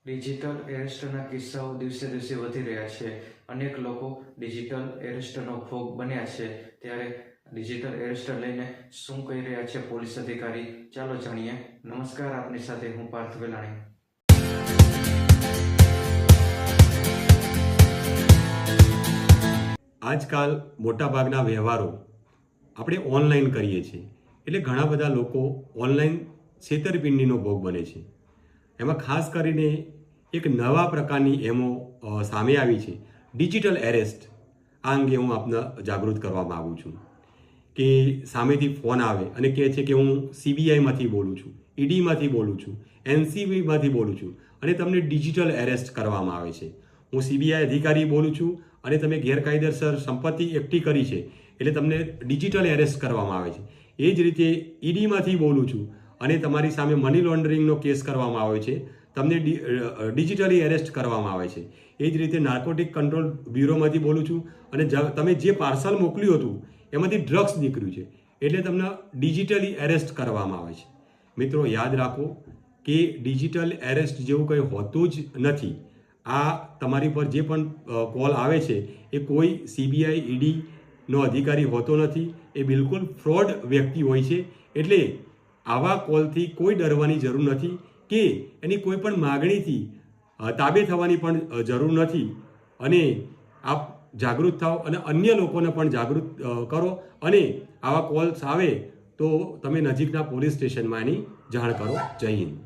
Digital એરેસ્ટના કિસ્સાઓ દિવસે દિવસે વધી રહ્યા છે. અનેક લોકો ડિજિટલ એરેસ્ટનો ભોગ બન્યા છે. ત્યારે ડિજિટલ એરેસ્ટ લઈને શું કહી રહ્યા છે પોલીસ અધિકારી, ચાલો જાણીએ. નમસ્કાર, આપની સાથે હું પાર્થ વેલાણી. આજકાલ મોટાભાગના વ્યવહારો આપણે ઓનલાઈન કરીએ છીએ, એટલે ઘણા બધા લોકો ઓનલાઈન છેતરપિંડીનો ભોગ બને છે. એમાં ખાસ કરીને એક નવા પ્રકારની એમો સામે આવી છે, ડિજિટલ એરેસ્ટ. આ અંગે હું આપને જાગૃત કરવા માગું છું કે સામેથી ફોન આવે અને કહે છે કે હું CBIમાંથી બોલું છું, EDમાંથી બોલું છું, NCBમાંથી બોલું છું અને તમને ડિજિટલ એરેસ્ટ કરવામાં આવે છે. હું CBI અધિકારી બોલું છું અને તમે ગેરકાયદેસર સંપત્તિ એકઠી કરી છે, એટલે તમને ડિજિટલ એરેસ્ટ કરવામાં આવે છે. એ જ રીતે EDમાંથી બોલું છું અને તમારી સામે મની લોન્ડરિંગનો કેસ કરવામાં આવે છે, તમને ડિજિટલી એરેસ્ટ કરવામાં આવે છે. એ જ રીતે નાર્કોટિક કંટ્રોલ બ્યુરોમાંથી બોલું છું અને તમે જે પાર્સલ મોકલ્યું હતું એમાંથી ડ્રગ્સ નીકળ્યું છે, એટલે તમને ડિજિટલી એરેસ્ટ કરવામાં આવે છે. મિત્રો, યાદ રાખો કે ડિજિટલ એરેસ્ટ જેવું કંઈ હોતું જ નથી. આ તમારી પર જે પણ કોલ આવે છે એ કોઈ CBI EDનો અધિકારી હોતો નથી. એ બિલકુલ ફ્રોડ વ્યક્તિ હોય છે. એટલે આવા કોલથી કોઈ ડરવાની જરૂર નથી કે એની કોઈ પણ માગણીથી તાબે થવાની પણ જરૂર નથી. અને આપ જાગૃત થાઓ અને અન્ય લોકોને પણ જાગૃત કરો. અને આવા કોલ્સ આવે તો તમે નજીકના પોલીસ સ્ટેશનમાં એની જાણ કરો. જય હિન્દ.